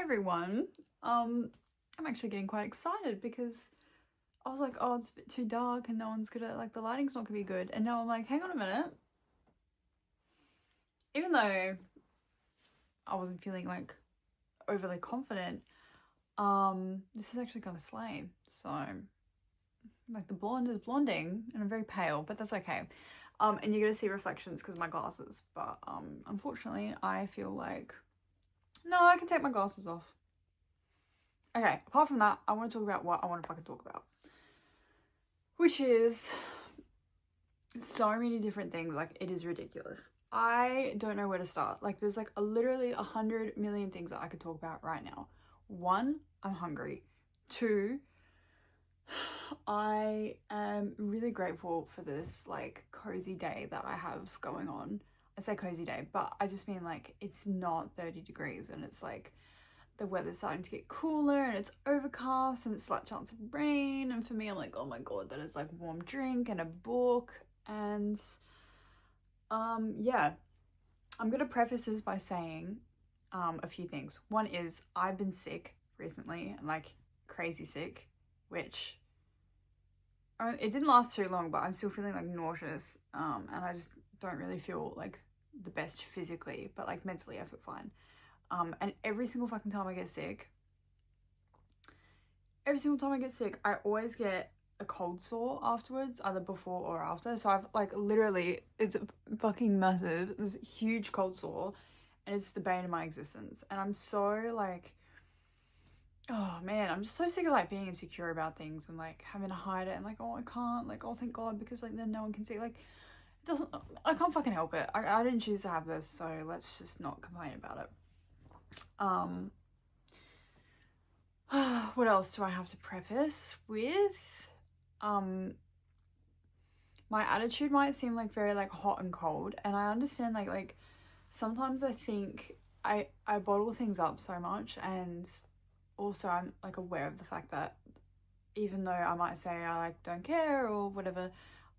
everyone. I'm actually getting quite excited because I was like, oh, it's a bit too dark and no one's gonna, like, the lighting's not gonna be good. And now I'm like, hang on a minute. Even though I wasn't feeling like overly confident, this is actually kind of slay. So, like, the blonde is blonding and I'm very pale, but that's okay. And you're gonna see reflections because of my glasses. But unfortunately, I feel like, no, I can take my glasses off. Okay, apart from that, I want to talk about what I want to fucking talk about. Which is so many different things. Like, it is ridiculous. I don't know where to start. Like, there's like literally 100 million things that I could talk about right now. 1, I'm hungry. 2, I am really grateful for this like cozy day that I have going on. I say cozy day, but I just mean like it's not 30 degrees and it's like the weather's starting to get cooler and it's overcast and it's slight chance of rain. And for me, I'm like, oh my god, that is like warm drink and a book. And yeah, I'm gonna preface this by saying a few things. One is I've been sick recently, like crazy sick, which it didn't last too long, but I'm still feeling like nauseous, and I just don't really feel like the best physically, but like mentally I feel fine. And every single fucking time I get sick, I always get a cold sore afterwards, either before or after. So I've like literally, it's fucking massive, this huge cold sore, and it's the bane of my existence. And I'm so like, oh man, I'm just so sick of like being insecure about things and like having to hide it and like, oh, I can't, like, oh, thank God, because like then no one can see. Like, it doesn't, I can't fucking help it. I didn't choose to have this, so let's just not complain about it. What else do I have to preface with? My attitude might seem like very like hot and cold, and I understand like sometimes I think I bottle things up so much, and also I'm like aware of the fact that even though I might say I like don't care or whatever,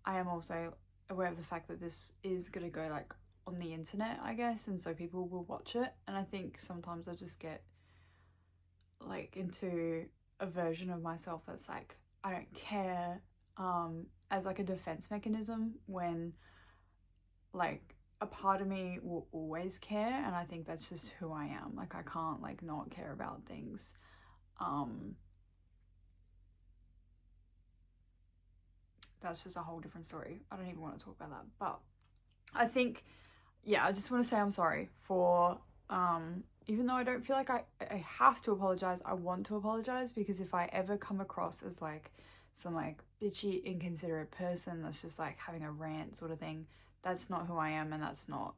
I am also aware of the fact that this is gonna go like on the internet, I guess, and so people will watch it. And I think sometimes I just get like into a version of myself that's like, I don't care, as like a defense mechanism, when like a part of me will always care, and I think that's just who I am. Like, I can't like not care about things. That's just a whole different story. I don't even want to talk about that. But I think, yeah, I just want to say I'm sorry for even though I don't feel like I have to apologize, I want to apologize, because if I ever come across as like some like bitchy, inconsiderate person that's just like having a rant sort of thing, that's not who I am, and that's not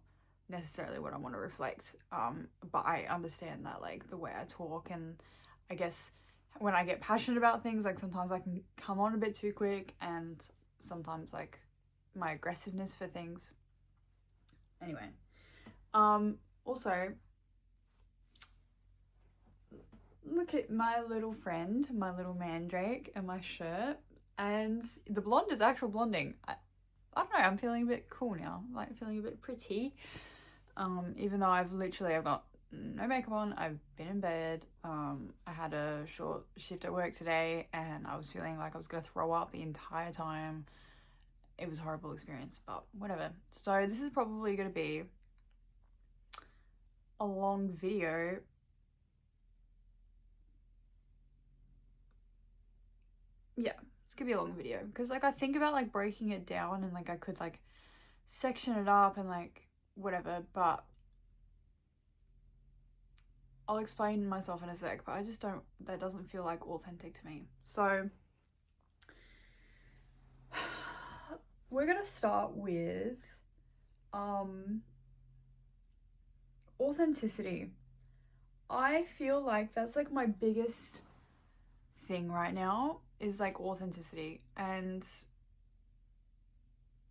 necessarily what I want to reflect. But I understand that like the way I talk, and I guess when I get passionate about things, like sometimes I can come on a bit too quick, and sometimes like my aggressiveness for things. Anyway, also, look at my little friend, my little mandrake, and my shirt. And the blonde is actual blonding. I don't know, I'm feeling a bit cool now, like feeling a bit pretty. Even though I've got no makeup on, I've been in bed. I had a short shift at work today, and I was feeling like I was gonna throw up the entire time. It was a horrible experience, but whatever. So this is probably gonna be a long video. Yeah, it's gonna be a long video, because like I think about like breaking it down, and like I could like section it up and like whatever, but I'll explain myself in a sec. But I just don't, that doesn't feel like authentic to me. So we're gonna start with authenticity. I feel like that's like my biggest thing right now, is like authenticity. And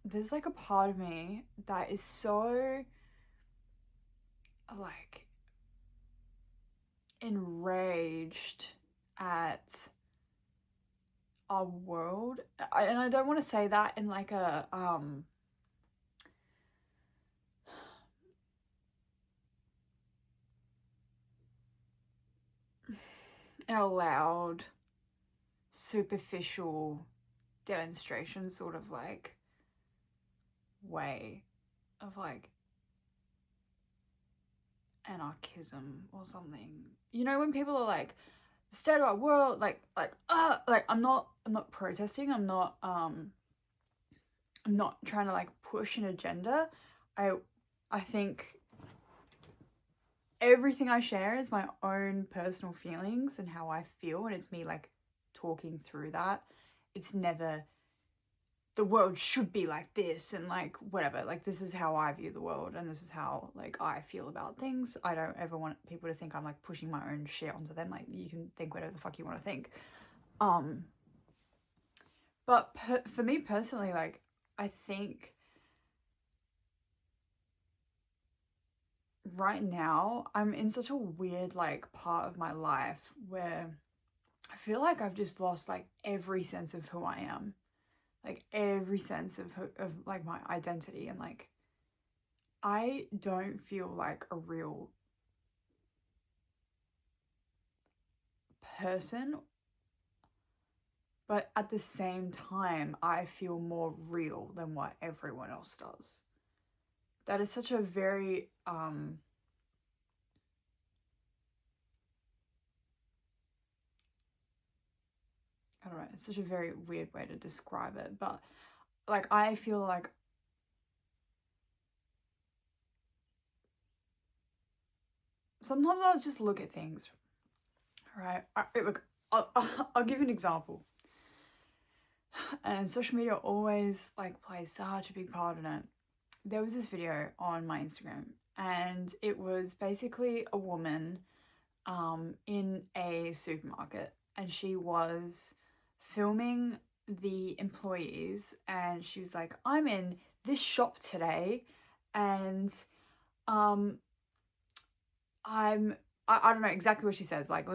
there's like a part of me that is so like enraged at our world, and I don't want to say that in like a in a loud, superficial demonstration sort of like way of like anarchism or something. You know, when people are like, the state of our world, like I'm not protesting, I'm not trying to like push an agenda. I think everything I share is my own personal feelings and how I feel, and it's me like talking through that. It's never the world should be like this and like whatever. Like, this is how I view the world and this is how like I feel about things. I don't ever want people to think I'm like pushing my own shit onto them. Like, you can think whatever the fuck you want to think. But for me personally, like, I think right now I'm in such a weird like part of my life where I feel like I've just lost like every sense of who I am, like every sense of like my identity, and like I don't feel like a real person, but at the same time I feel more real than what everyone else does. That is such a very I don't know, it's such a very weird way to describe it, but like I feel like sometimes I'll just look at things, right? Look, I'll give you an example. And social media always like plays such a big part in it. There was this video on my Instagram, and it was basically a woman in a supermarket, and she was filming the employees, and she was like, I'm in this shop today, and I don't know exactly what she says, like,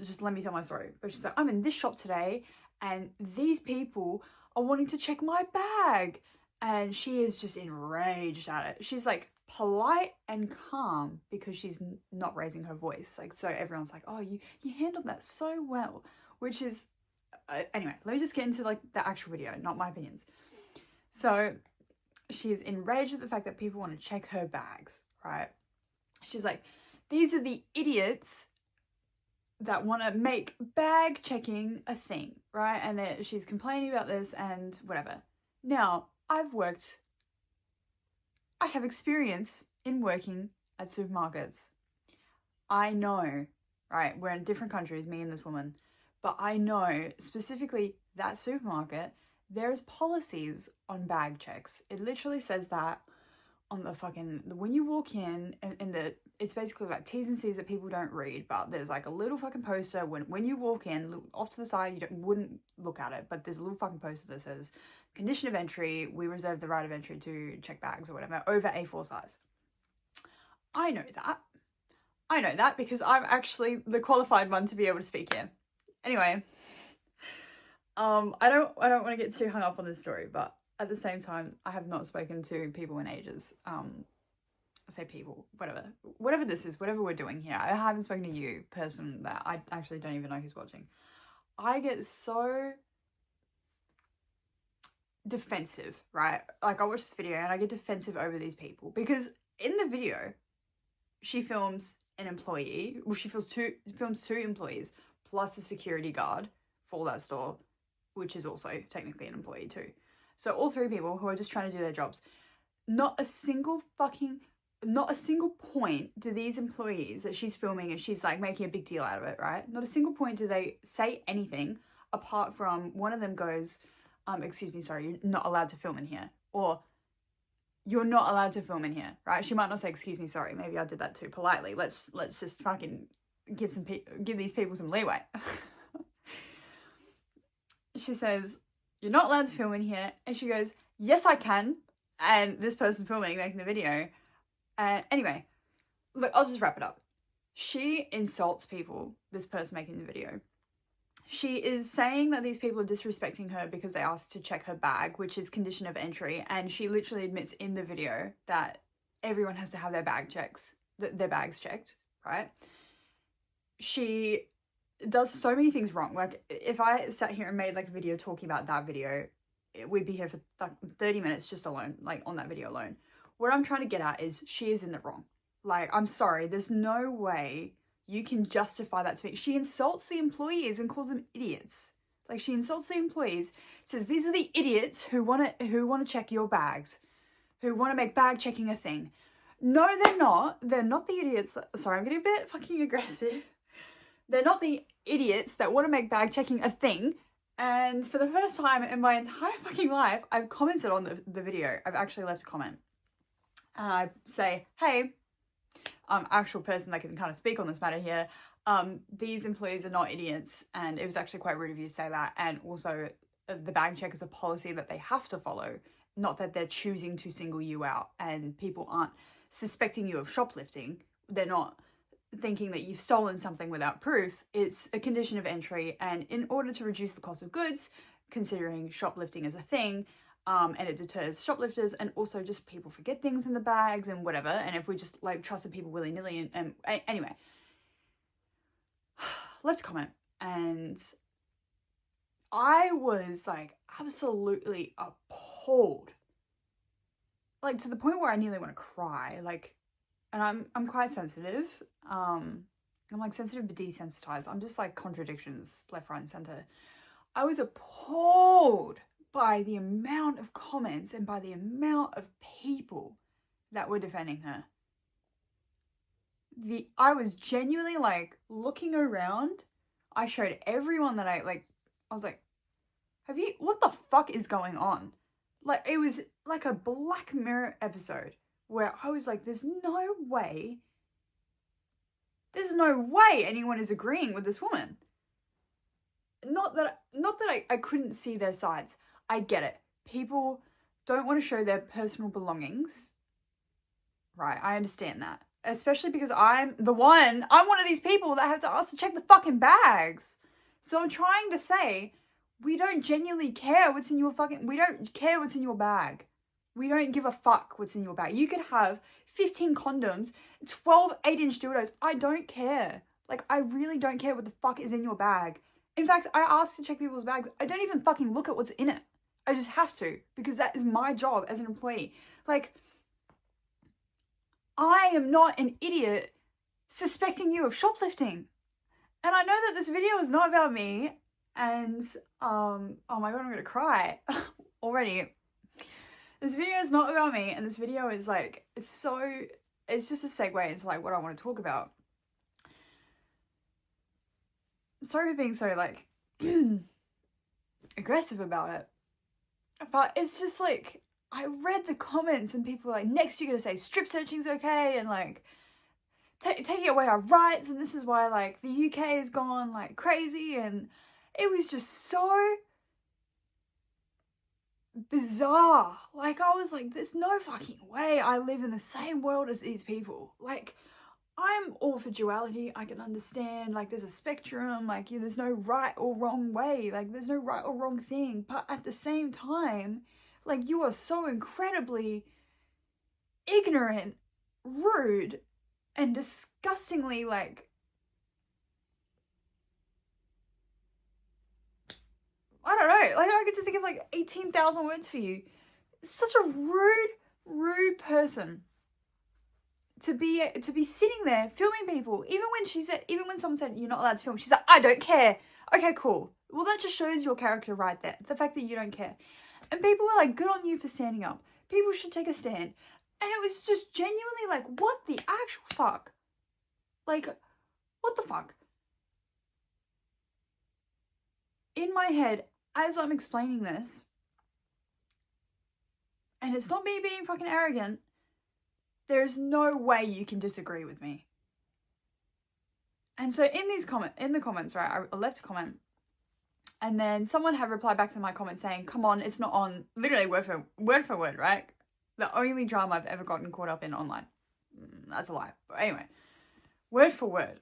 just let me tell my story. But she's like, I'm in this shop today, and these people are wanting to check my bag. And she is just enraged at it. She's like polite and calm because she's not raising her voice. Like, so everyone's like, oh, you handled that so well. Which is, anyway, let me just get into like the actual video, not my opinions. So she's enraged at the fact that people want to check her bags, right? She's like, these are the idiots that want to make bag checking a thing, right? And she's complaining about this and whatever. Now, I have experience in working at supermarkets. I know, right? We're in different countries, me and this woman, but I know specifically that supermarket, there's policies on bag checks. It literally says that on the fucking, when you walk in it's basically like T's and C's that people don't read, but there's like a little fucking poster when you walk in, look off to the side, wouldn't look at it, but there's a little fucking poster that says, condition of entry, we reserve the right of entry to check bags or whatever, over A4 size. I know that because I'm actually the qualified one to be able to speak here. Anyway, I don't want to get too hung up on this story, but at the same time, I have not spoken to people in ages. I say people, whatever this is, whatever we're doing here. I haven't spoken to you, person that I actually don't even know who's watching. I get so defensive, right? Like, I watch this video and I get defensive over these people because in the video, she films an employee. Well, she films two employees plus a security guard for that store, which is also technically an employee too. So all three people who are just trying to do their jobs. Not a single point do these employees that she's filming and she's like making a big deal out of it, right? Not a single point do they say anything apart from one of them goes, excuse me, sorry, you're not allowed to film in here. Or, you're not allowed to film in here, right? She might not say, excuse me, sorry, maybe I did that too politely. Let's just fucking give these people some leeway. She says, you're not allowed to film in here. And she goes, yes, I can. And this person filming, making the video. Anyway, look, I'll just wrap it up. She insults people, this person making the video. She is saying that these people are disrespecting her because they asked to check her bag, which is condition of entry. And she literally admits in the video that everyone has to have their bags checked, right? She does so many things wrong. Like, if I sat here and made like a video talking about that video, we'd be here for like 30 minutes just alone, like on that video alone. What I'm trying to get at is she is in the wrong. Like, I'm sorry, there's no way you can justify that to me. She insults the employees and calls them idiots. Like, she insults the employees, says these are the idiots who want to check your bags, who want to make bag checking a thing. No, they're not. They're not the idiots. Sorry, I'm getting a bit fucking aggressive. They're not the idiots that want to make bag checking a thing. And for the first time in my entire fucking life, I've commented on the video. I've actually left a comment. And I say, hey, actual person that can kind of speak on this matter here. These employees are not idiots. And it was actually quite rude of you to say that. And also, the bag check is a policy that they have to follow. Not that they're choosing to single you out. And people aren't suspecting you of shoplifting. They're not thinking that you've stolen something without proof. It's a condition of entry, and in order to reduce the cost of goods, considering shoplifting as a thing, and it deters shoplifters, and also just people forget things in the bags and whatever, and if we just like trusted people willy-nilly and anyway, left a comment, and I was like absolutely appalled, like to the point where I nearly want to cry, like. And I'm quite sensitive. I'm like sensitive but desensitized. I'm just like contradictions left, right, and center. I was appalled by the amount of comments and by the amount of people that were defending her. I was genuinely like looking around. I showed everyone that I was like, what the fuck is going on? Like, it was like a Black Mirror episode. Where I was like, there's no way anyone is agreeing with this woman. Not that I couldn't see their sides. I get it. People don't want to show their personal belongings. Right, I understand that. Especially because I'm one of these people that have to ask to check the fucking bags. So I'm trying to say, we don't genuinely care what's in your we don't care what's in your bag. We don't give a fuck what's in your bag. You could have 15 condoms, 12 8-inch dildos. I don't care. Like, I really don't care what the fuck is in your bag. In fact, I ask to check people's bags. I don't even fucking look at what's in it. I just have to, because that is my job as an employee. Like, I am not an idiot suspecting you of shoplifting. And I know that this video is not about me. And, oh my God, I'm gonna cry already. This video is not about me, and this video is like, it's just a segue into like what I want to talk about. Sorry for being so like aggressive about it, but it's just like, I read the comments and people were like, next you're gonna say strip searching's okay, and like taking away our rights, and this is why like the UK has gone like crazy, and it was just so bizarre. Like, I was like, there's no fucking way I live in the same world as these people. Like, I'm all for duality. I can understand, like, there's a spectrum, like, there's no right or wrong way, like, there's no right or wrong thing, but at the same time, like, you are so incredibly ignorant, rude, and disgustingly, like, I don't know, like, I could just think of like 18,000 words for you. Such a rude person to be sitting there filming people. Even when someone said you're not allowed to film, she's like, I don't care. Okay, cool. Well, that just shows your character right there. The fact that you don't care. And people were like, good on you for standing up. People should take a stand. And it was just genuinely like, what the actual fuck? Like, what the fuck? In my head, as I'm explaining this, and it's not me being fucking arrogant, there's no way you can disagree with me. And so in the comments, right, I left a comment, and then someone had replied back to my comment saying, come on, it's not on, literally word for word, right? The only drama I've ever gotten caught up in online. That's a lie. But anyway, word for word.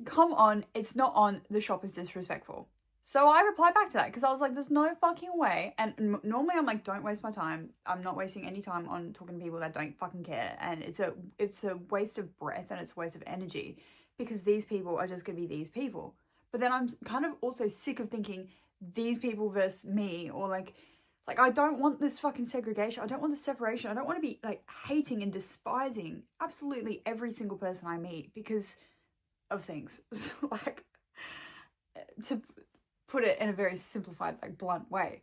Come on, it's not on, the shop is disrespectful. So I replied back to that because I was like, there's no fucking way. And normally I'm like, don't waste my time. I'm not wasting any time on talking to people that don't fucking care. And it's a waste of breath, and it's a waste of energy, because these people are just going to be these people. But then I'm kind of also sick of thinking these people versus me, or like I don't want this fucking segregation. I don't want the separation. I don't want to be like hating and despising absolutely every single person I meet because of things. Like, to put it in a very simplified, like blunt way.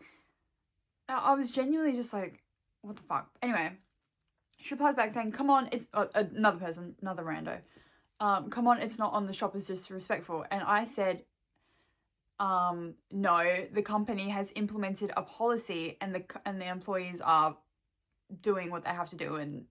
I was genuinely just like, what the fuck? Anyway, she replies back saying, come on, it's another person, another rando. Come on, it's not on, the shop is disrespectful. And I said, no, the company has implemented a policy and the employees are doing what they have to do and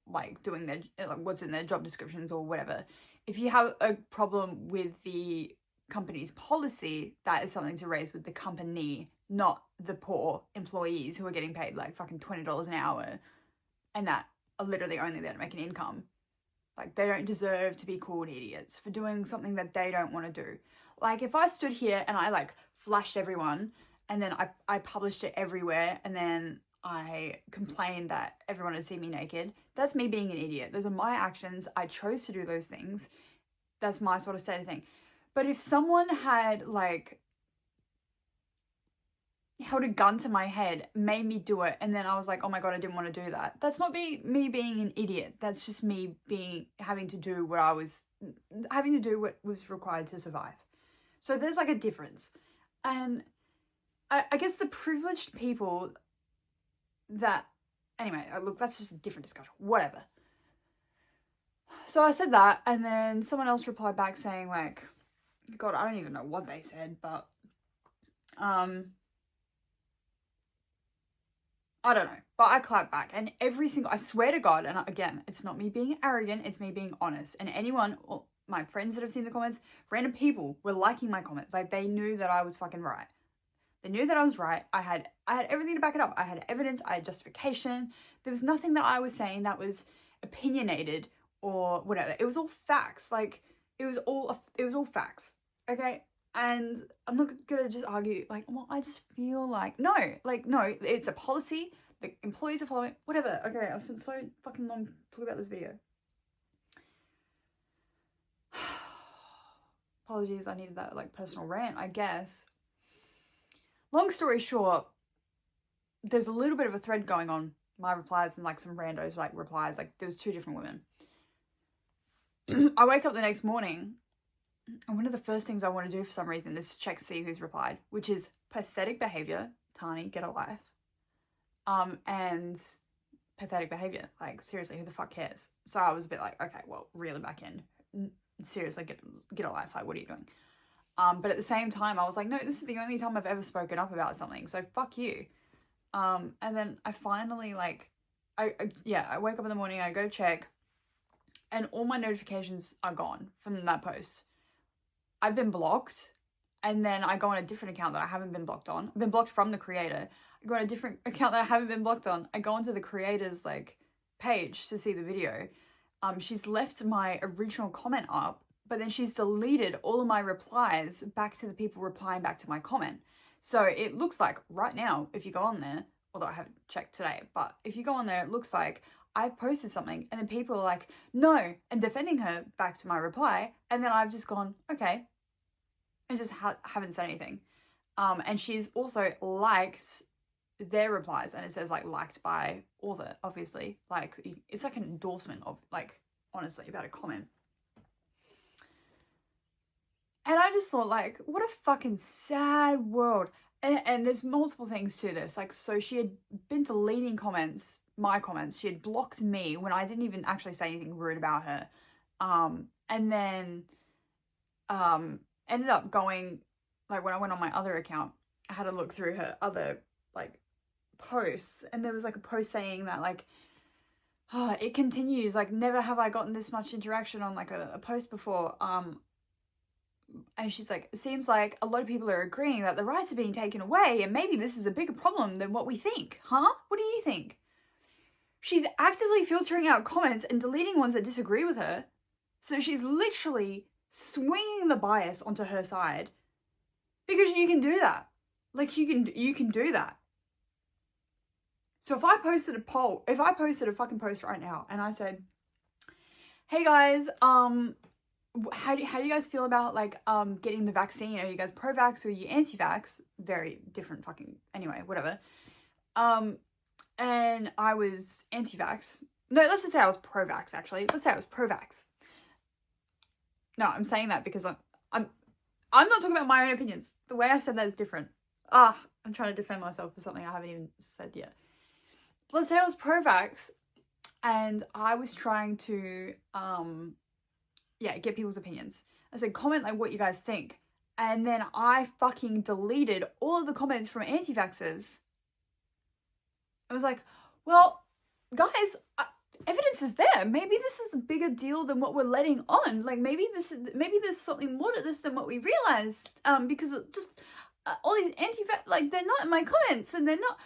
like doing their, like, what's in their job descriptions or whatever. If you have a problem with the company's policy, that is something to raise with the company, not the poor employees who are getting paid like fucking $20 an hour and that are literally only there to make an income. Like, they don't deserve to be called idiots for doing something that they don't want to do. Like, if I stood here and I like flashed everyone and then I published it everywhere and then I complained that everyone had seen me naked, that's me being an idiot. Those are my actions. I chose to do those things. That's my sort of state of thing. But if someone had like held a gun to my head, made me do it, and then I was like, oh my god, I didn't want to do that, that's not me being an idiot. That's just me having to do what was required to survive. So there's like a difference. And I guess the privileged people that, anyway, look, that's just a different discussion, whatever. So I said that, and then someone else replied back saying like, god, I don't even know what they said, but I don't know, but I clapped back, and I swear to God, and again, it's not me being arrogant, it's me being honest. And anyone, my friends that have seen the comments, random people were liking my comments. Like, they knew that I was fucking right. They knew that I was right. I had everything to back it up. I had evidence, I had justification. There was nothing that I was saying that was opinionated or whatever. It was all facts. Like, it was all facts. Okay? And I'm not gonna just argue, like, well, I just feel like, no, it's a policy, the employees are following, whatever. Okay, I've spent so fucking long talking about this video. Apologies, I needed that, like, personal rant, I guess. Long story short, there's a little bit of a thread going on, my replies and, like, some randos, like, replies, like, there was 2 different women. I wake up the next morning, and one of the first things I want to do for some reason is check to see who's replied, which is pathetic behavior, Tani, get a life. And pathetic behavior, like, seriously, who the fuck cares? So I was a bit like, okay, well, reel it back in. Seriously, get a life, like, what are you doing? But at the same time, I was like, no, this is the only time I've ever spoken up about something, so fuck you. And then I finally, like, I wake up in the morning, I go check, and all my notifications are gone from that post. I've been blocked, and then I go on a different account that I haven't been blocked on. I've been blocked from the creator. I go on a different account that I haven't been blocked on. I go onto the creator's, like, page to see the video. She's left my original comment up, but then she's deleted all of my replies back to the people replying back to my comment. So it looks like right now, if you go on there, although I haven't checked today, but if you go on there, it looks like I've posted something and then people are like, no, and defending her back to my reply. And then I've just gone, okay, and just haven't said anything. And she's also liked their replies, and it says, like, liked by author, obviously. Like, it's like an endorsement of, like, honestly, about a comment. And I just thought, like, what a fucking sad world. And there's multiple things to this. Like, so she had been deleting comments, my comments. She had blocked me when I didn't even actually say anything rude about her. And then ended up going, like, when I went on my other account, I had to look through her other, like, posts. And there was, like, a post saying that, like, oh, it continues. Like, never have I gotten this much interaction on, like, a post before. And she's like, it seems like a lot of people are agreeing that the rights are being taken away, and maybe this is a bigger problem than what we think. Huh? What do you think? She's actively filtering out comments and deleting ones that disagree with her. So she's literally swinging the bias onto her side, because you can do that. Like, you can do that. So if I posted a fucking post right now and I said, hey guys, how do you guys feel about like getting the vaccine? Are you guys pro-vax or are you anti-vax? Very different fucking, anyway, whatever. And I was anti-vax. No, let's just say I was pro-vax, actually. Let's say I was pro-vax. No, I'm saying that because I'm not talking about my own opinions. The way I said that is different. I'm trying to defend myself for something I haven't even said yet. Let's say I was pro-vax and I was trying to get people's opinions. I said, comment like what you guys think. And then I fucking deleted all of the comments from anti-vaxxers. I was like, well, guys, evidence is there. Maybe this is a bigger deal than what we're letting on. Like, maybe there's something more to this than what we realized. Because just all these anti-vax, like, they're not in my comments, and they're not.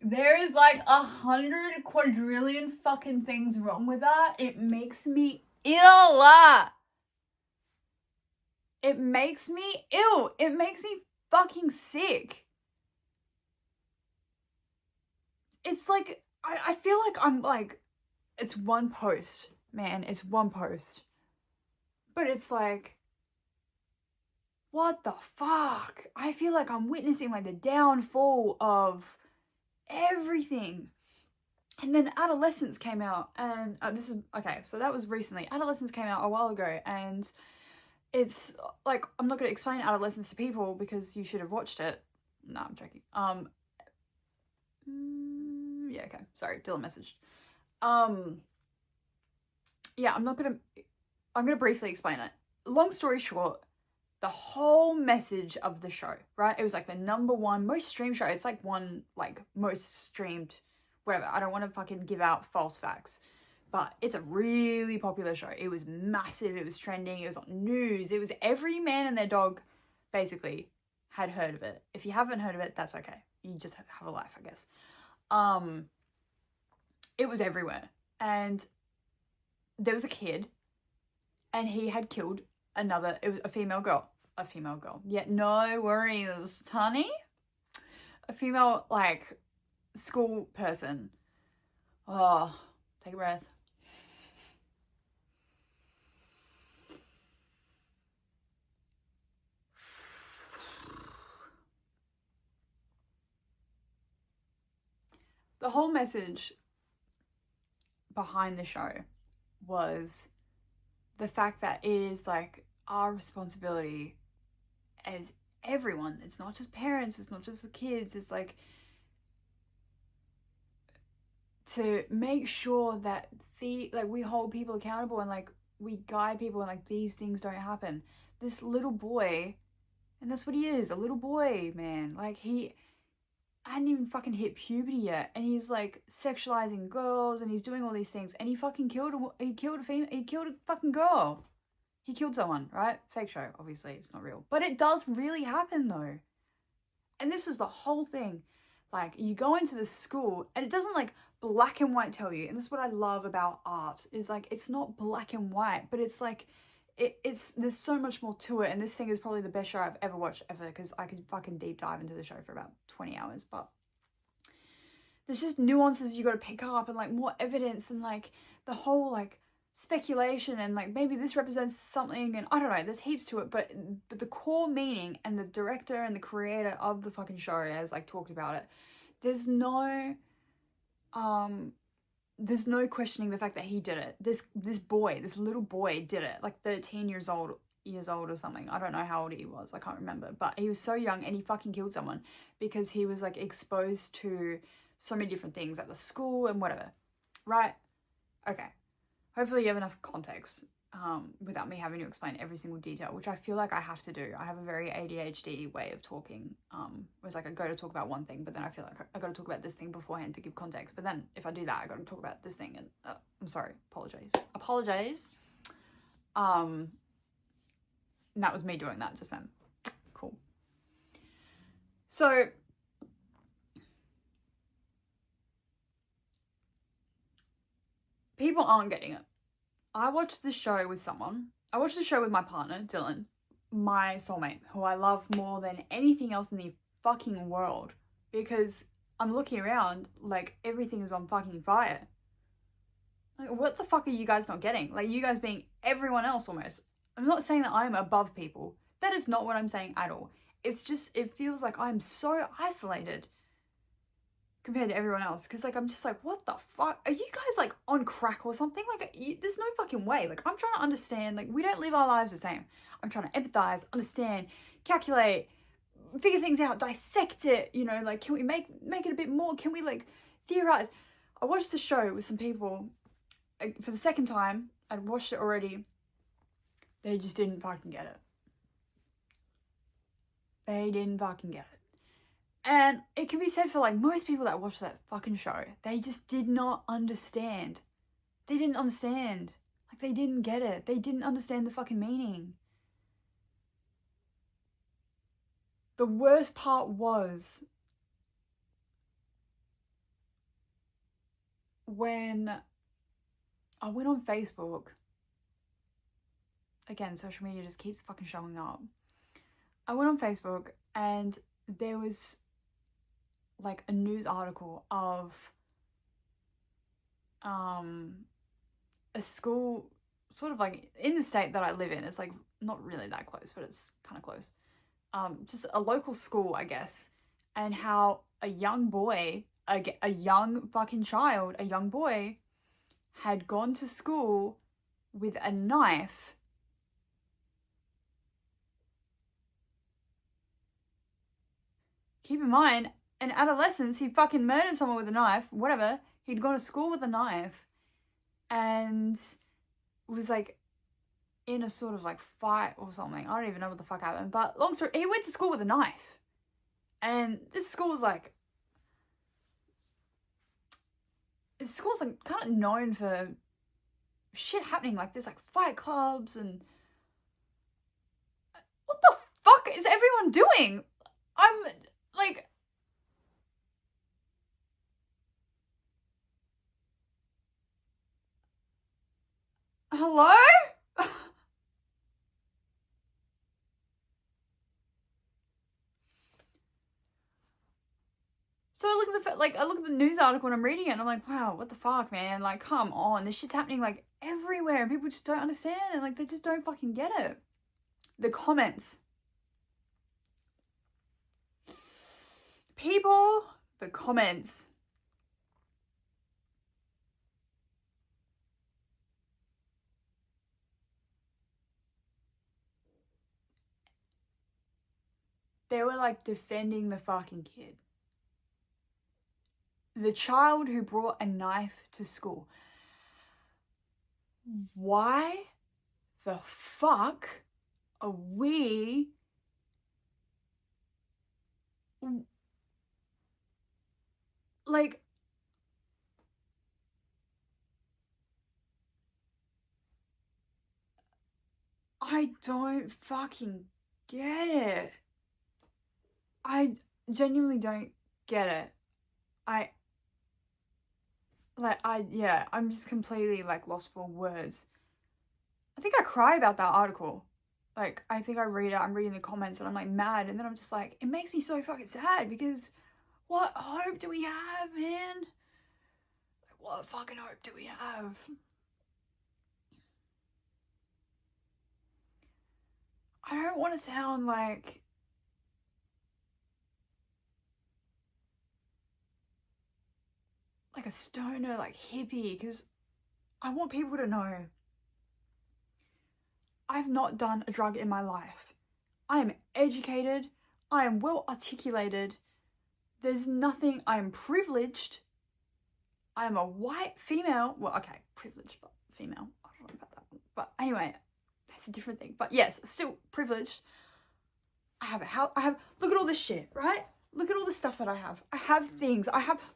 There is like 100 quadrillion fucking things wrong with that. It makes me ill. It makes me ill. It makes me fucking sick. It's like, I feel like I'm like, it's one post, man, it's one post. But it's like, what the fuck? I feel like I'm witnessing like the downfall of everything. And then Adolescence came out, and this is, okay, so that was recently. Adolescence came out a while ago, and it's like, I'm not going to explain Adolescence to people because you should have watched it. No, I'm joking. Yeah, okay. Sorry, Dylan messaged. Yeah, I'm gonna briefly explain it. Long story short, the whole message of the show, right? It was like the #1 most streamed show. It's like one, like, most streamed, whatever. I don't want to fucking give out false facts, but it's a really popular show. It was massive. It was trending. It was on news. It was every man and their dog, basically, had heard of it. If you haven't heard of it, that's okay. You just have a life, I guess. It was everywhere, and there was a kid, and he had killed it was a female girl. Yeah, no worries, honey. A female, like, school person. Oh, take a breath. The whole message behind the show was the fact that it is like our responsibility as everyone. It's not just parents, it's not just the kids, it's like to make sure that we hold people accountable and like we guide people and like these things don't happen. This little boy, and that's what he is, a little boy, man. Like, he hadn't even fucking hit puberty yet, and he's like sexualizing girls, and he's doing all these things, and he fucking killed a fucking girl. He killed someone, right? Fake show, obviously, it's not real, but it does really happen though. And this was the whole thing. Like, you go into the school, and it doesn't like black and white tell you, and that's what I love about art, is like, it's not black and white, but it's like, there's so much more to it, and this thing is probably the best show I've ever watched ever, because I could fucking deep dive into the show for about 20 hours, but there's just nuances you got to pick up, and like more evidence, and like the whole like speculation, and like maybe this represents something, and I don't know, there's heaps to it, but the core meaning, and the director and the creator of the fucking show has like talked about it. There's no questioning the fact that he did it. This little boy did it, like 13 years old or something. I don't know how old he was, I can't remember, but he was so young, and he fucking killed someone because he was like exposed to so many different things at the school and whatever, right? Okay, hopefully you have enough context without me having to explain every single detail, which I feel like I have to do. I have a very ADHD way of talking. Whereas like I go to talk about one thing, but then I feel like I got to talk about this thing beforehand to give context. But then if I do that, I got to talk about this thing, and I'm sorry, apologize. And that was me doing that just then. Cool. So people aren't getting it. I watched this show with someone. I watched the show with my partner, Dylan, my soulmate, who I love more than anything else in the fucking world, because I'm looking around like everything is on fucking fire. Like, what the fuck are you guys not getting? Like, you guys being everyone else almost. I'm not saying that I'm above people. That is not what I'm saying at all. It's just, it feels like I'm so isolated compared to everyone else. Because, like, I'm just like, what the fuck? Are you guys, like, on crack or something? Like, there's no fucking way. Like, I'm trying to understand. Like, we don't live our lives the same. I'm trying to empathize, understand, calculate, figure things out, dissect it, you know, like, can we make it a bit more? Can we, like, theorize? I watched the show with some people for the second time. I'd watched it already. They just didn't fucking get it. They didn't fucking get it. And it can be said for, like, most people that watch that fucking show. They just did not understand. They didn't understand. Like, they didn't get it. They didn't understand the fucking meaning. The worst part was when I went on Facebook. Again, social media just keeps fucking showing up. I went on Facebook and there was like a news article of a school sort of like in the state that I live in. It's like not really that close, but it's kind of close. Just a local school, I guess, and how a young boy, a young fucking child, a young boy had gone to school with a knife. Keep in mind, in adolescence, he fucking murdered someone with a knife, whatever. He'd gone to school with a knife and was like in a sort of like fight or something. I don't even know what the fuck happened. But long story, he went to school with a knife. And this school's like kind of known for shit happening. Like there's like fight clubs and what the fuck is everyone doing? I'm like, hello? So I look at the news article and I'm reading it and I'm like, wow, what the fuck, man? Like, come on, this shit's happening like everywhere and people just don't understand and like they just don't fucking get it. The comments. People, the comments. They were like defending the fucking kid. The child who brought a knife to school. Why the fuck are we like I don't fucking get it. I genuinely don't get it. I'm just completely like lost for words. I think I cry about that article. Like, I think I read it, I'm reading the comments and I'm like mad and then I'm just like, it makes me so fucking sad because what hope do we have, man? Like, what fucking hope do we have? I don't want to sound like a stoner, like hippie, because I want people to know I've not done a drug in my life. I am educated. I am well articulated. There's nothing, I am privileged. I am a white female. Well, okay, privileged, but female. I don't know about that one. But anyway, that's a different thing. But yes, still privileged. I have a house. Look at all this shit, right? Look at all the stuff that I have. I have things.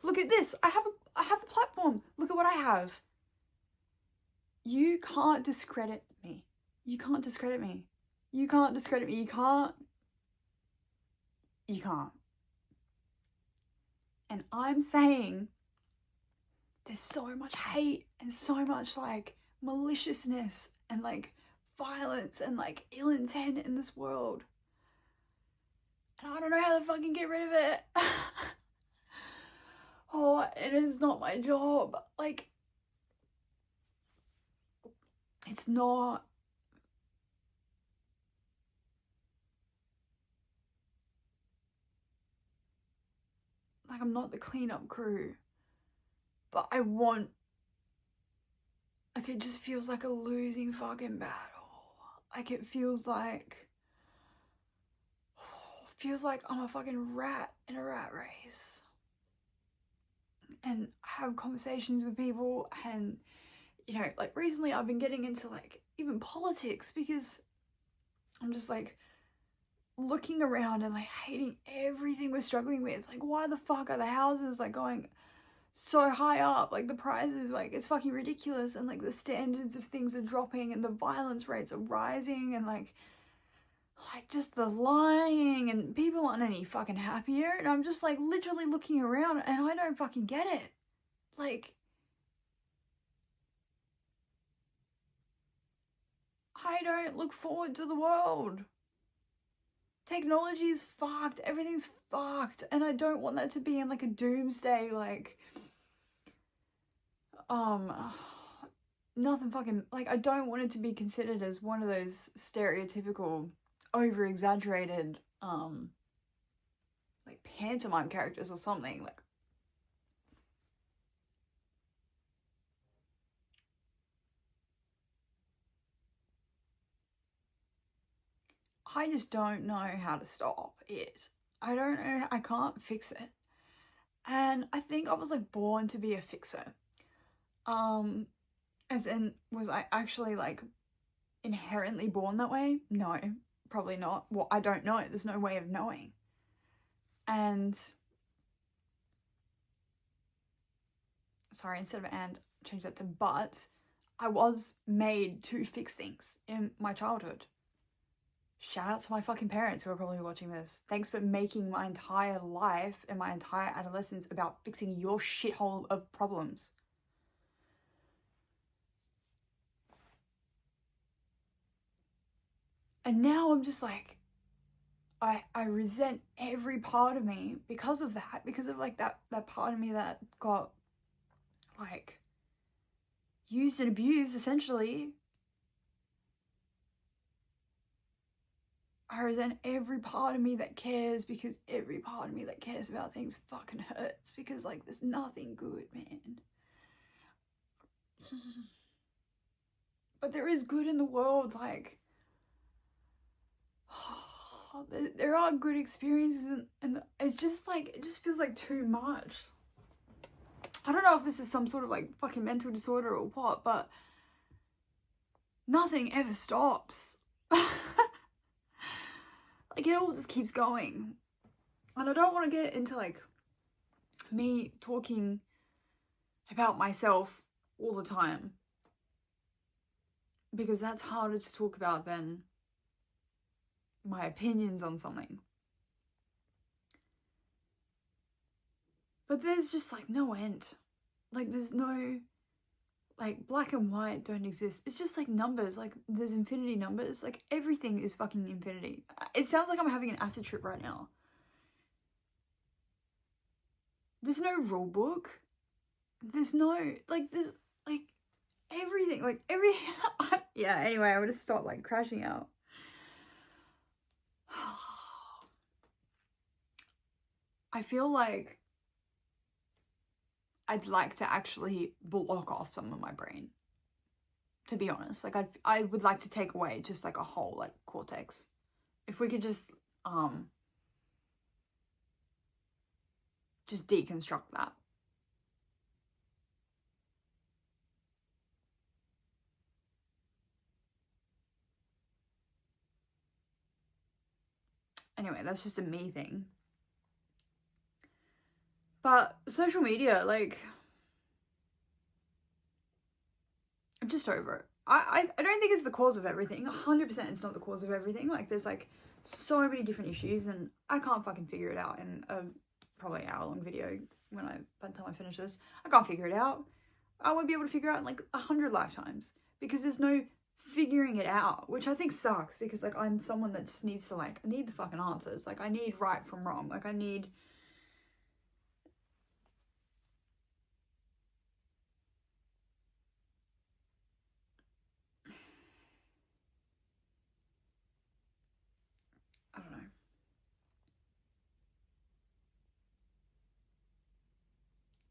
Look at this. I have a platform. Look at what I have. You can't discredit me. You can't discredit me. You can't discredit me. You can't. And I'm saying there's so much hate and so much like maliciousness and like violence and like ill intent in this world. And I don't know how to fucking get rid of it. Oh, it is not my job. Like, it's not, like, I'm not the cleanup crew, but I want, like, it just feels like a losing fucking battle. Like, it feels like I'm a fucking rat in a rat race. And I have conversations with people, and, you know, like, recently I've been getting into, like, even politics, because I'm just, like, looking around and, like, hating everything we're struggling with. Like, why the fuck are the houses, like, going so high up? Like, the prices, like, it's fucking ridiculous, and, like, the standards of things are dropping, and the violence rates are rising, and, like just the lying, and people aren't any fucking happier. And I'm just, like, literally looking around, and I don't fucking get it. Like, I don't look forward to the world. Technology is fucked. Everything's fucked. And I don't want that to be in, like, a doomsday, like, nothing fucking, like, I don't want it to be considered as one of those stereotypical, over-exaggerated, like, pantomime characters or something. Like, I just don't know how to stop it. I don't know, I can't fix it. And I think I was, like, born to be a fixer. As in, was I actually, like, inherently born that way? No, probably not. Well, I don't know. There's no way of knowing. And, sorry, instead of and, change that to but, I was made to fix things in my childhood. Shout out to my fucking parents who are probably watching this. Thanks for making my entire life and my entire adolescence about fixing your shithole of problems. And now I'm just like, I resent every part of me because of that, because of, like, that part of me that got, like, used and abused, essentially. I resent every part of me that cares, because every part of me that cares about things fucking hurts, because, like, there's nothing good, man. But there is good in the world, like, there are good experiences, and it's just, like, it just feels like too much. I don't know if this is some sort of, like, fucking mental disorder or what, but nothing ever stops. Like, it all just keeps going. And I don't want to get into, like, me talking about myself all the time, because that's harder to talk about than my opinions on something. But there's just, like, no end. Like, there's no, like, black and white don't exist. It's just, like, numbers. Like, there's infinity numbers. Like, everything is fucking infinity. It sounds like I'm having an acid trip right now. There's no rule book. There's no, like, there's, like, everything. Like, yeah, anyway, I would have stopped, like, crashing out. I feel like I'd like to actually block off some of my brain, to be honest. Like, I would like to take away just, like, a whole, like, cortex. If we could just deconstruct that. Anyway, that's just a me thing. But social media, like, I'm just over it. I don't think it's the cause of everything. 100% it's not the cause of everything. Like, there's, like, so many different issues, and I can't fucking figure it out in a probably hour-long video by the time I finish this. I can't figure it out. I won't be able to figure out in, like, 100 lifetimes, because there's no figuring it out, which I think sucks, because, like, I'm someone that just needs to, like, I need the fucking answers. Like, I need right from wrong. Like, I need...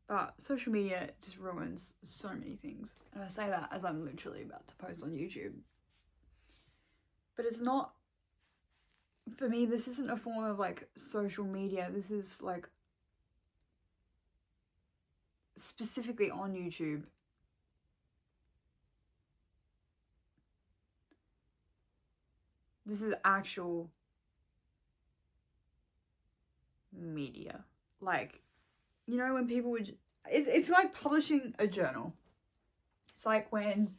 But social media just ruins so many things. And I say that as I'm literally about to post on YouTube. But it's not, for me, this isn't a form of like social media. This is like specifically on YouTube. This is actual media. Like, you know, when people would, it's like publishing a journal. It's like when,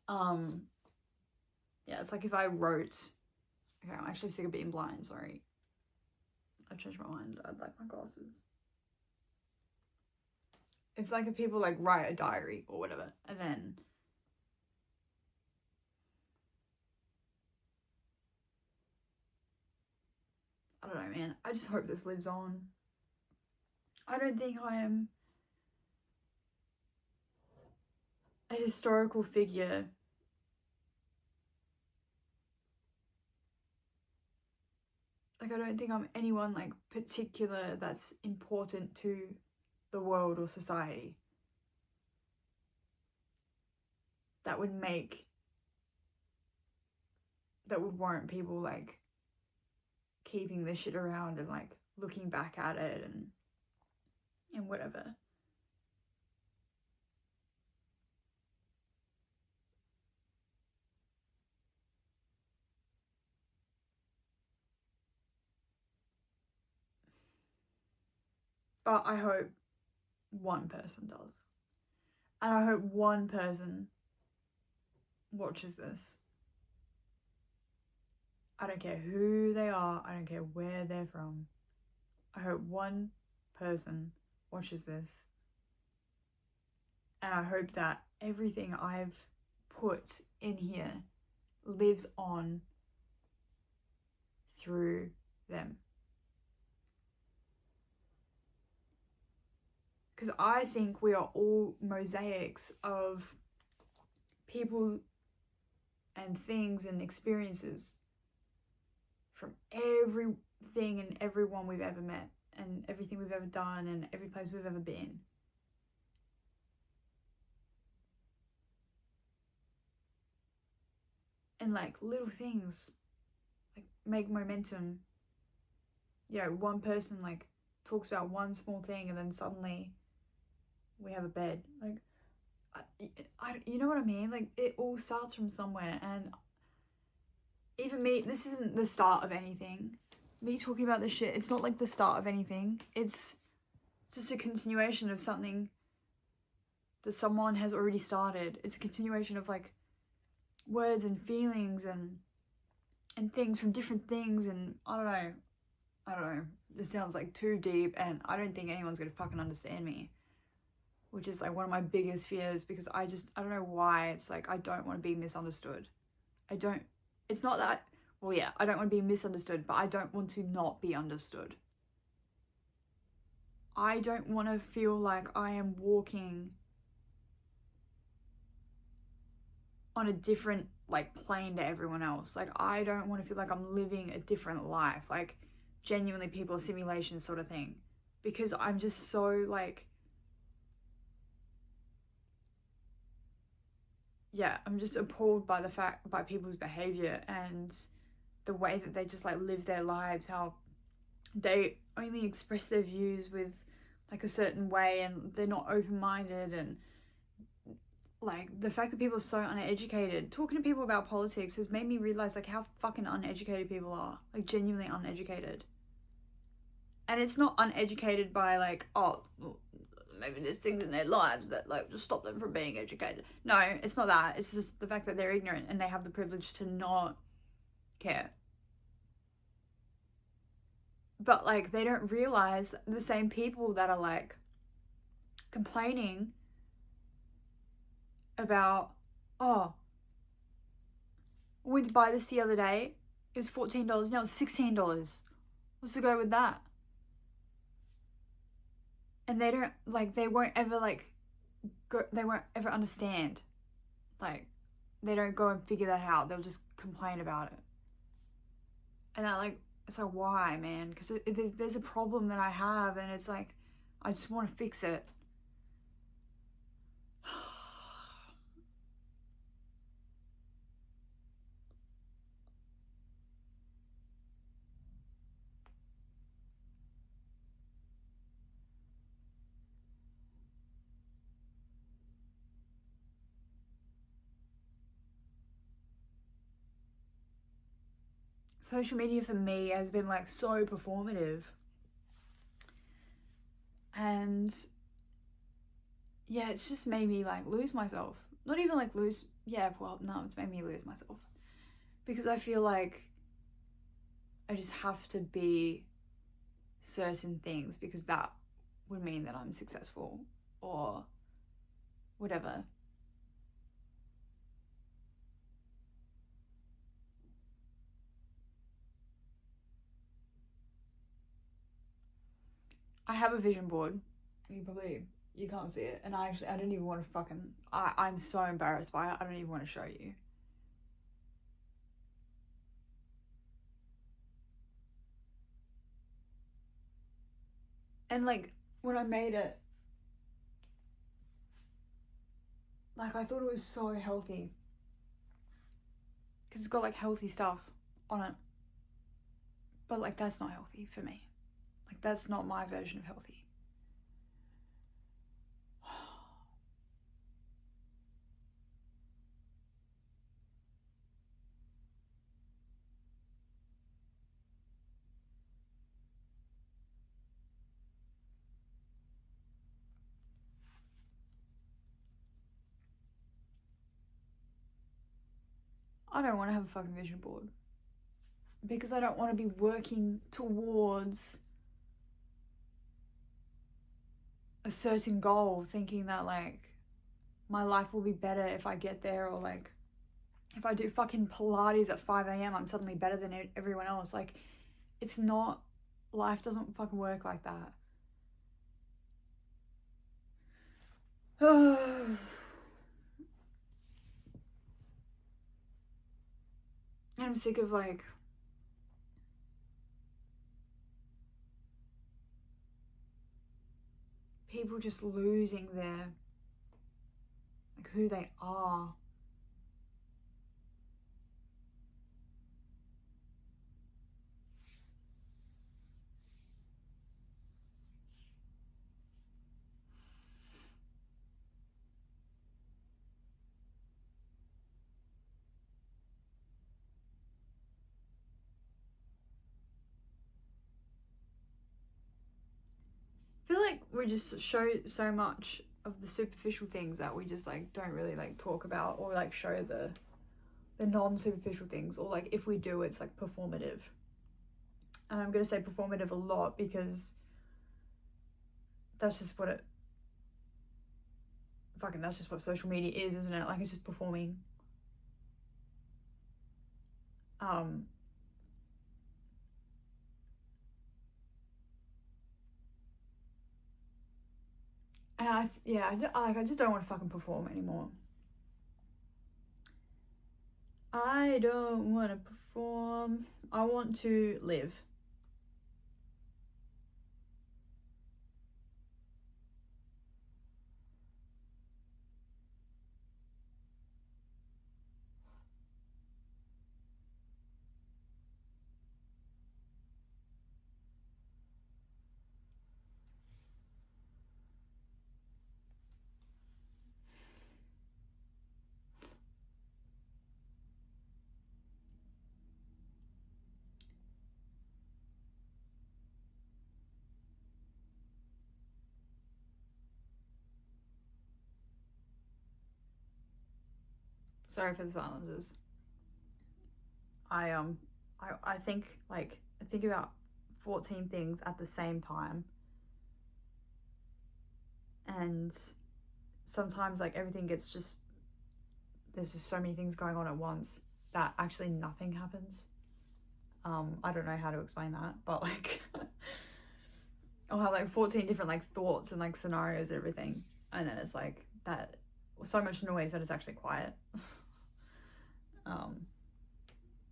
yeah, it's like if I wrote, okay, I'm actually sick of being blind, sorry. I've changed my mind, I'd like my glasses. It's like if people like write a diary or whatever, and then I don't know, man. I just hope this lives on. I don't think I am a historical figure. Like, I don't think I'm anyone like particular that's important to the world or society that would warrant people like keeping this shit around and like looking back at it and whatever. But I hope one person does. And I hope one person watches this. I don't care who they are. I don't care where they're from. I hope one person watches this. And I hope that everything I've put in here lives on through them. Because I think we are all mosaics of people and things and experiences from everything and everyone we've ever met and everything we've ever done and every place we've ever been. And like little things like make momentum. You know, one person like talks about one small thing and then suddenly we have a bed. Like, you know what I mean? Like, it all starts from somewhere. And even me, this isn't the start of anything. Me talking about this shit, it's not like the start of anything. It's just a continuation of something that someone has already started. It's a continuation of like words and feelings and things from different things. And I don't know. This sounds like too deep, and I don't think anyone's gonna fucking understand me. Which is like one of my biggest fears, because I don't know why. It's like, I don't want to be misunderstood. It's not that, well, yeah, I don't want to be misunderstood, but I don't want to not be understood. I don't want to feel like I am walking on a different like plane to everyone else. Like, I don't want to feel like I'm living a different life, like genuinely people are simulations sort of thing, because I'm just so like, yeah, I'm just appalled by by people's behavior and the way that they just like live their lives, how they only express their views with like a certain way and they're not open-minded, and like the fact that people are so uneducated. Talking to people about politics has made me realize like how fucking uneducated people are, like genuinely uneducated. And it's not uneducated by like, oh, well, maybe there's things in their lives that like just stop them from being educated. No, it's not that. It's just the fact that they're ignorant and they have the privilege to not care. But like, they don't realize the same people that are like complaining about, oh, I went to buy this the other day, it was $14, now it's $16. What's the go with that? And they don't like, they won't ever like they won't ever understand. Like, they don't go and figure that out. They'll just complain about it. And I like, it's like, why, man? Because there's a problem that I have, and it's like, I just want to fix it. social media for me has been like so performative. And yeah, it's just made me like lose myself. Not even like lose, yeah, well, no, it's made me lose myself. Because I feel like I just have to be certain things because that would mean that I'm successful or whatever. I have a vision board. You can't see it. And I don't even want to fucking, I'm so embarrassed by it. I don't even want to show you. And like, when I made it, like, I thought it was so healthy. Because it's got like healthy stuff on it. But like, that's not healthy for me. Like, that's not my version of healthy. I don't want to have a fucking vision board. Because I don't want to be working towards a certain goal, thinking that like my life will be better if I get there, or like if I do fucking Pilates at 5 a.m. I'm suddenly better than everyone else. Like, it's not, life doesn't fucking work like that. I'm sick of like people just losing their, like, who they are. I feel like we just show so much of the superficial things that we just like don't really like talk about, or like show the non-superficial things, or like if we do, it's like performative. And I'm gonna say performative a lot because that's just what it fucking, that's just what social media is, isn't it? Like, it's just performing. And I just don't want to fucking perform anymore. I don't want to perform. I want to live. Sorry for the silences. I think like, I think about 14 things at the same time, and sometimes like everything gets just, there's just so many things going on at once that actually nothing happens. I don't know how to explain that, but like I'll have like 14 different like thoughts and like scenarios and everything, and then it's like that, so much noise that it's actually quiet.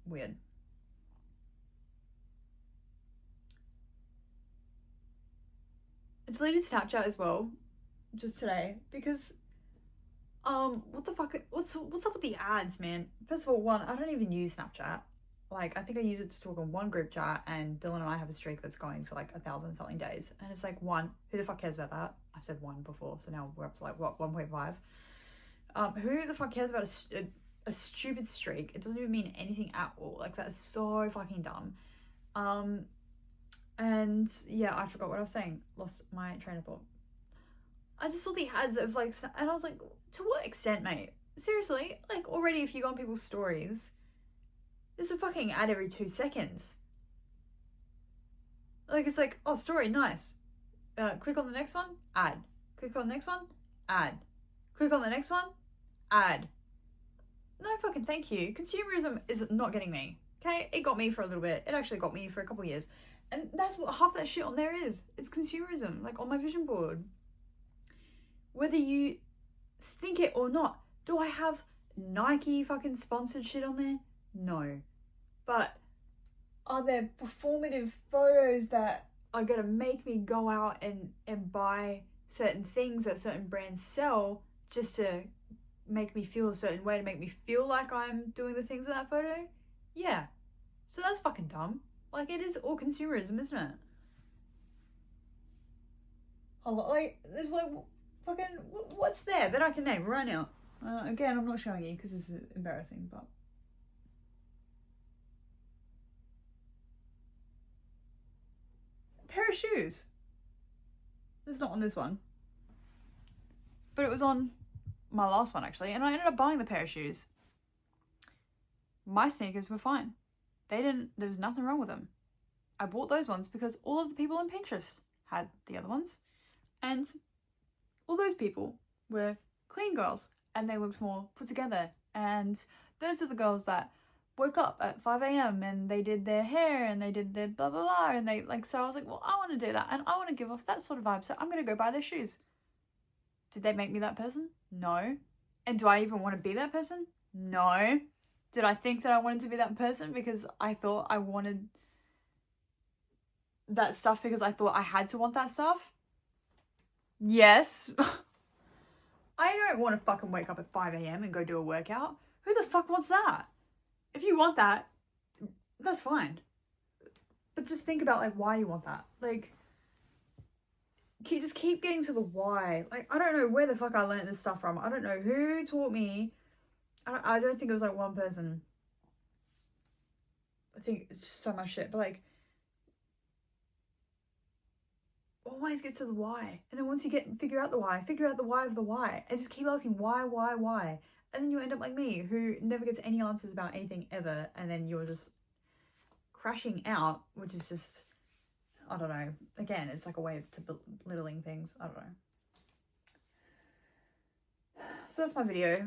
Weird. I deleted Snapchat as well, just today, because what the fuck, what's up with the ads, man? First of all, one, I don't even use Snapchat. Like, I think I use it to talk on one group chat, and Dylan and I have a streak that's going for like 1,000 something days, and it's like, one, who the fuck cares about that? I said one before, so now we're up to like what, 1.5. Who the fuck cares about a stupid streak. It doesn't even mean anything at all. Like, that's so fucking dumb. And yeah, I forgot what I was saying. Lost my train of thought. I just saw the ads of like, and I was like, to what extent, mate? Seriously, like, already if you go on people's stories, there's a fucking ad every 2 seconds. Like, it's like, oh, story, nice. Click on the next one, ad. Click on the next one, ad. Click on the next one, ad. No fucking thank you. Consumerism is not getting me. Okay, it got me for a little bit. It actually got me for a couple of years. And that's what half that shit on there is. It's consumerism, like on my vision board. Whether you think it or not. Do I have Nike fucking sponsored shit on there? No. But are there performative photos that are going to make me go out and buy certain things that certain brands sell just to make me feel a certain way, to make me feel like I'm doing the things in that photo? Yeah. So that's fucking dumb. Like, it is all consumerism, isn't it? Like, there's like fucking, what's there that I can name right now? Again, I'm not showing you because this is embarrassing, but a pair of shoes. It's not on this one, but it was on my last one actually, and I ended up buying the pair of shoes. My sneakers were fine. There was nothing wrong with them. I bought those ones because all of the people on Pinterest had the other ones, and all those people were clean girls and they looked more put together, and those were the girls that woke up at 5 a.m. and they did their hair and they did their blah blah blah, and they like, so I was like, well, I want to do that and I want to give off that sort of vibe, so I'm gonna go buy their shoes. Did they make me that person? No. And do I even want to be that person? No. Did I think that I wanted to be that person because I thought I wanted that stuff because I thought I had to want that stuff? Yes. I don't want to fucking wake up at 5 a.m. and go do a workout. Who the fuck wants that? If you want that, that's fine. But just think about like why you want that. Like, just keep getting to the why. Like, I don't know where the fuck I learned this stuff from. I don't know who taught me. I don't think it was like one person. I think it's just so much shit. But like, always get to the why. And then once you figure out the why of the why. And just keep asking why. And then you end up like me, who never gets any answers about anything ever. And then you're just crashing out, which is just, I don't know. Again, it's like a way of belittling things. I don't know. So that's my video.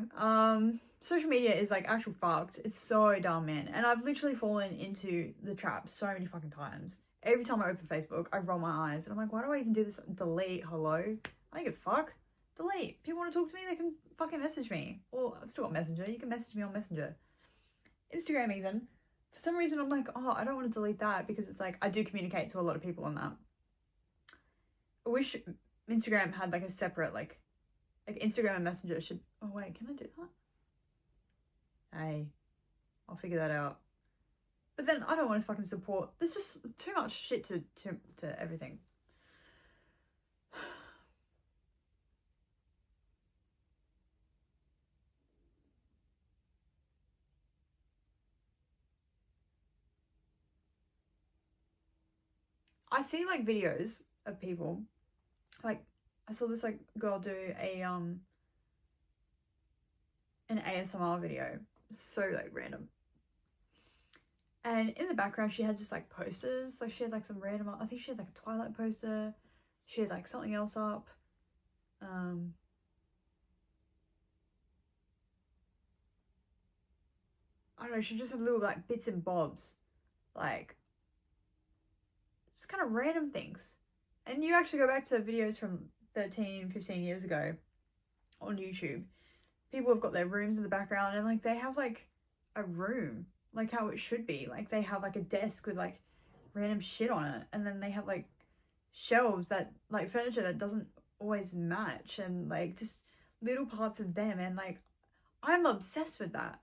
Social media is like actual fucked. It's so dumb, man. And I've literally fallen into the trap so many fucking times. Every time I open Facebook, I roll my eyes and I'm like, why do I even do this? Delete, hello? I don't give a fuck. Delete. People want to talk to me, they can fucking message me. Or I've still got Messenger. You can message me on Messenger. Instagram even. For some reason, I'm like, oh, I don't want to delete that because it's like, I do communicate to a lot of people on that. I wish Instagram had like a separate, like Instagram and Messenger should, oh wait, can I do that? Hey, I'll figure that out. But then I don't want to fucking support. There's just too much shit to everything. I see like videos of people, like I saw this like girl do a an ASMR video, so like random. And in the background, she had just like posters. Like she had like some random, I think she had like a Twilight poster. She had like something else up. I don't know, she just had little like bits and bobs. Like, just kind of random things. And you actually go back to videos from 13, 15 years ago on YouTube. People have got their rooms in the background and like they have like a room. Like how it should be. Like they have like a desk with like random shit on it, and then they have like shelves that like furniture that doesn't always match, and like just little parts of them. And like I'm obsessed with that.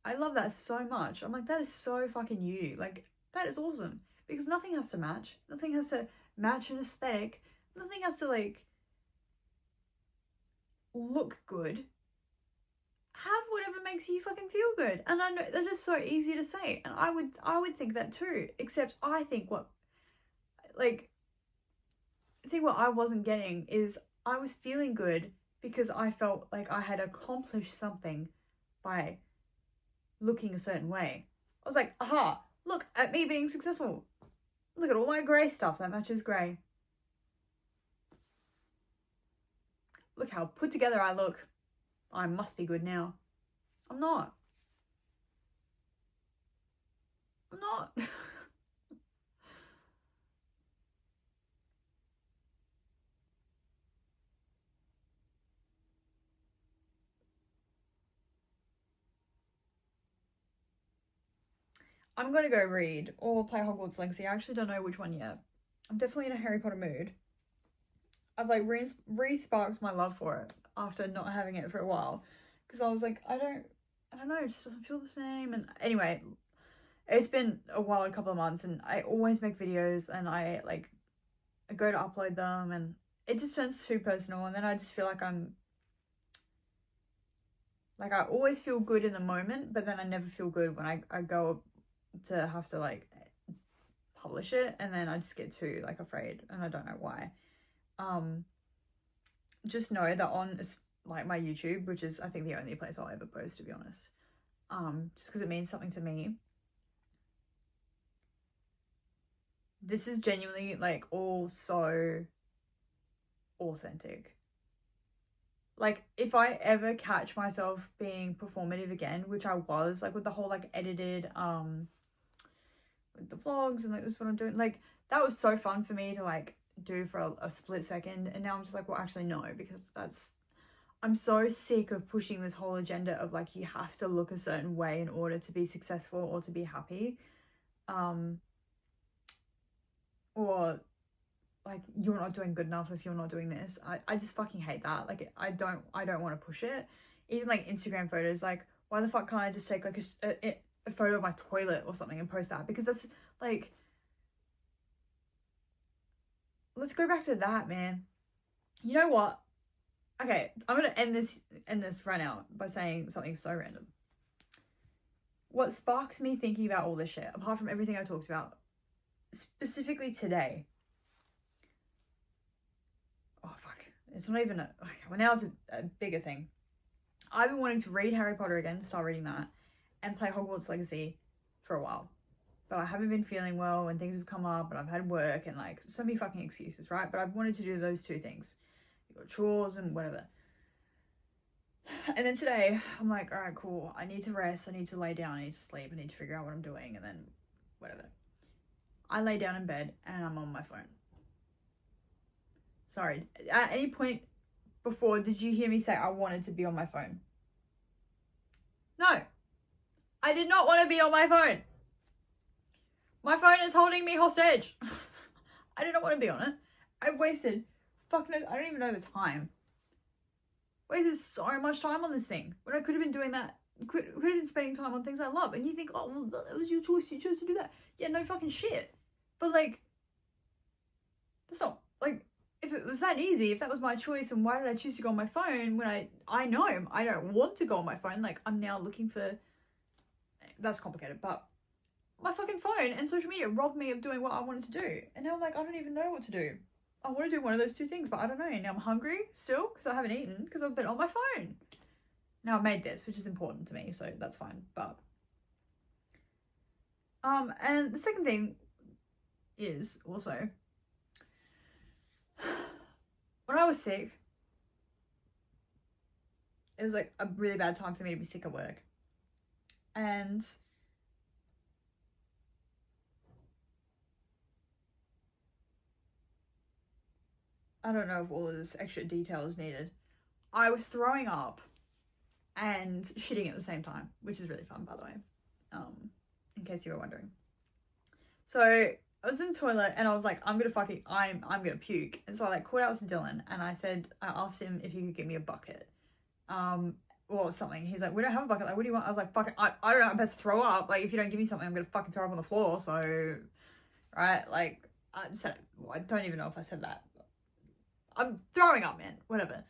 I love that so much. I'm like, that is so fucking you. Like that is awesome, because nothing has to match. Nothing has to match an aesthetic. Nothing has to like look good. Have whatever makes you fucking feel good. And I know that is so easy to say, and I would think that too, except I think what I wasn't getting is I was feeling good because I felt like I had accomplished something by looking a certain way. I was like, aha, look at me being successful. Look at all my grey stuff that matches grey. Look how put together I look. I must be good now. I'm not. I'm not. I'm going to go read or play Hogwarts Legacy. I actually don't know which one yet. I'm definitely in a Harry Potter mood. I've like re-sparked my love for it after not having it for a while. Because I was like, I don't know, it just doesn't feel the same. And anyway, it's been a while, a couple of months, and I always make videos and I go to upload them and it just turns too personal, and then I just feel like I always feel good in the moment, but then I never feel good when I go to have to like publish it, and then I just get too like afraid, and I don't know why. Just know that on like my YouTube, which is I think the only place I'll ever post, to be honest, just because it means something to me, this is genuinely like all so authentic. Like, if I ever catch myself being performative again, which I was, like, with the whole, like, edited, with the vlogs and, like, this is what I'm doing, like, that was so fun for me to, like, do for a split second, and now I'm just like, well, actually, no, because I'm so sick of pushing this whole agenda of, like, you have to look a certain way in order to be successful or to be happy, or like, you're not doing good enough if you're not doing this. I just fucking hate that. Like, I don't want to push it. Even like Instagram photos, like, why the fuck can't I just take like a photo of my toilet or something and post that? Because that's like, let's go back to that, man. You know what? Okay, I'm gonna end this right now by saying something so random. What sparked me thinking about all this shit, apart from everything I talked about, specifically today. Oh, fuck. It's not even well, now it's a bigger thing. I've been wanting to read Harry Potter again, start reading that, and play Hogwarts Legacy for a while. But I haven't been feeling well, and things have come up, and I've had work, and, like, so many fucking excuses, right? But I've wanted to do those two things. You've got chores and whatever. And then today, I'm like, all right, cool. I need to rest. I need to lay down. I need to sleep. I need to figure out what I'm doing, and then whatever. I lay down in bed, and I'm on my phone. Sorry, at any point before, did you hear me say I wanted to be on my phone? No, I did not want to be on my phone. My phone is holding me hostage. I did not want to be on it. I wasted fucking, I don't even know the time. Wasted so much time on this thing when I could have been doing that. Could have been spending time on things I love. And you think, oh, well, that was your choice. You chose to do that. Yeah, no fucking shit. But like, that's not like, if it was that easy, if that was my choice, and why did I choose to go on my phone when I know I don't want to go on my phone? Like, I'm now looking for, that's complicated, but my fucking phone and social media robbed me of doing what I wanted to do. And now I'm like, I don't even know what to do. I want to do one of those two things, but I don't know. Now I'm hungry still because I haven't eaten because I've been on my phone. Now I've made this, which is important to me, so that's fine. But and the second thing is also, when I was sick, it was like a really bad time for me to be sick at work. And I don't know if all of this extra detail is needed. I was throwing up and shitting at the same time, which is really fun, by the way, in case you were wondering. So I was in the toilet and I was like, I'm gonna puke. And so I like called out to Dylan and I asked him if he could give me a bucket, or something. He's like, we don't have a bucket. Like, what do you want? I was like, fucking, I don't know. I'm about to throw up. Like, if you don't give me something, I'm gonna fucking throw up on the floor. So, right? Like, I said, well, I don't even know if I said that. I'm throwing up, man. Whatever.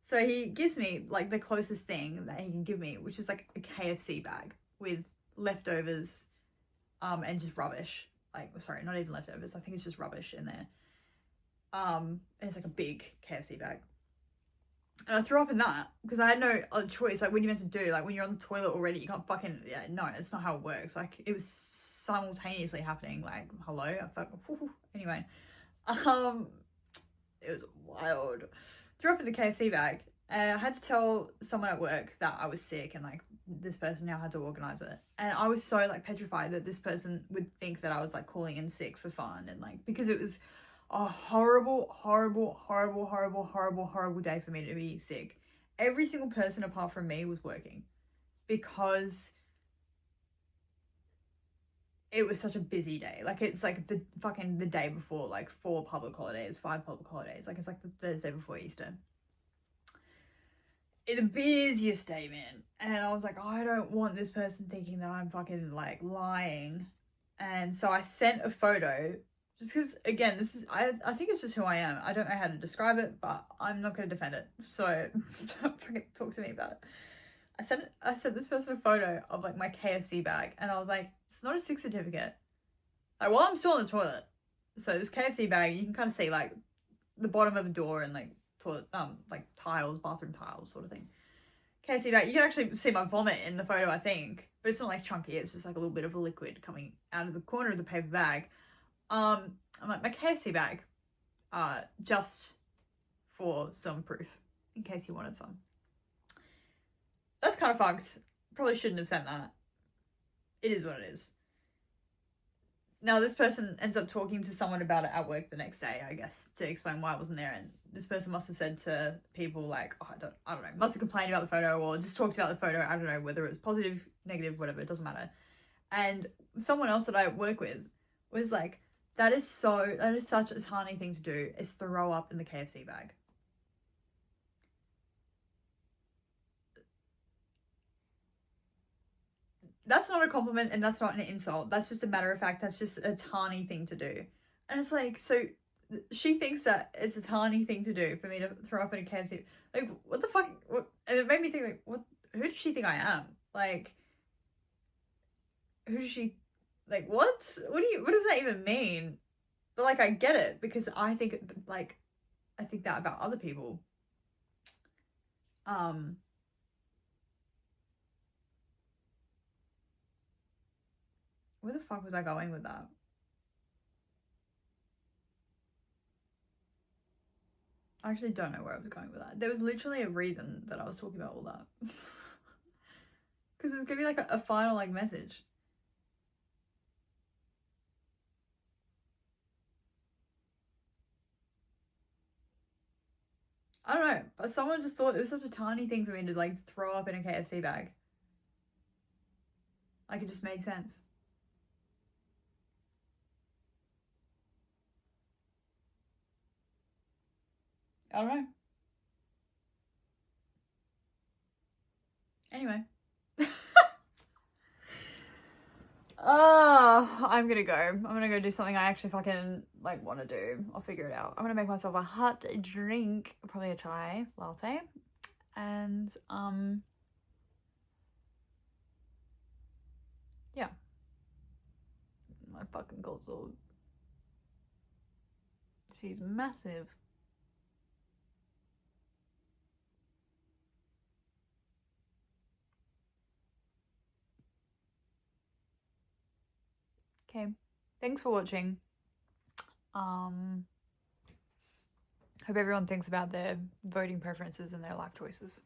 So he gives me like the closest thing that he can give me, which is like a KFC bag with leftovers and just rubbish. Like, sorry, not even leftovers. I think it's just rubbish in there. And it's like a big KFC bag. And I threw up in that because I had no other choice. Like, what are you meant to do? Like, when you're on the toilet already, you can't fucking, yeah, no, it's not how it works. Like, it was simultaneously happening. Like, hello? I fucking, anyway. It was wild. Threw up in the KFC bag. And I had to tell someone at work that I was sick and, like, this person now had to organize it. And I was so, like, petrified that this person would think that I was, like, calling in sick for fun. And, like, because it was a horrible, horrible, horrible, horrible, horrible, horrible day for me to be sick. Every single person apart from me was working because it was such a busy day. Like, it's like the day before, like 5 public holidays. Like, it's like the Thursday before Easter. It's the busiest day, man. And I was like, I don't want this person thinking that I'm fucking like lying. And so I sent a photo just because, again, this is, I think it's just who I am. I don't know how to describe it, but I'm not going to defend it. So don't fucking talk to me about it. I sent this person a photo of like my KFC bag, and I was like, it's not a sick certificate. Like, while I'm still in the toilet. So this KFC bag, you can kind of see like the bottom of the door and like toilet, like tiles, bathroom tiles sort of thing. KFC bag, you can actually see my vomit in the photo, I think, but it's not like chunky. It's just like a little bit of a liquid coming out of the corner of the paper bag. I'm like, my KFC bag, just for some proof, in case you wanted some. That's kind of fucked. Probably shouldn't have sent that. It is what it is. Now, this person ends up talking to someone about it at work the next day, I guess, to explain why I wasn't there. And this person must have said to people like, oh, I don't know, must have complained about the photo or just talked about the photo. I don't know whether it was positive, negative, whatever, it doesn't matter. And someone else that I work with was like, that is such a tiny thing to do, is throw up in the KFC bag. That's not a compliment and that's not an insult. That's just a matter of fact. That's just a tiny thing to do. And it's like, so she thinks that it's a tiny thing to do for me to throw up in a KFC. Like, what the fuck? What? And it made me think, like, what? Who does she think I am? Like, who does she, like, what? What does that even mean? But, like, I get it because I think, like, I think that about other people. Where the fuck was I going with that? I actually don't know where I was going with that. There was literally a reason that I was talking about all that. Because it's gonna be like a final like message. I don't know, but someone just thought it was such a tiny thing for me to like throw up in a KFC bag. Like, it just made sense. I don't know. Anyway. I'm gonna go. I'm gonna go do something I actually fucking like want to do. I'll figure it out. I'm gonna make myself a hot drink, probably a chai latte, and yeah. My fucking console. She's massive. Okay, thanks for watching. Hope everyone thinks about their voting preferences and their life choices.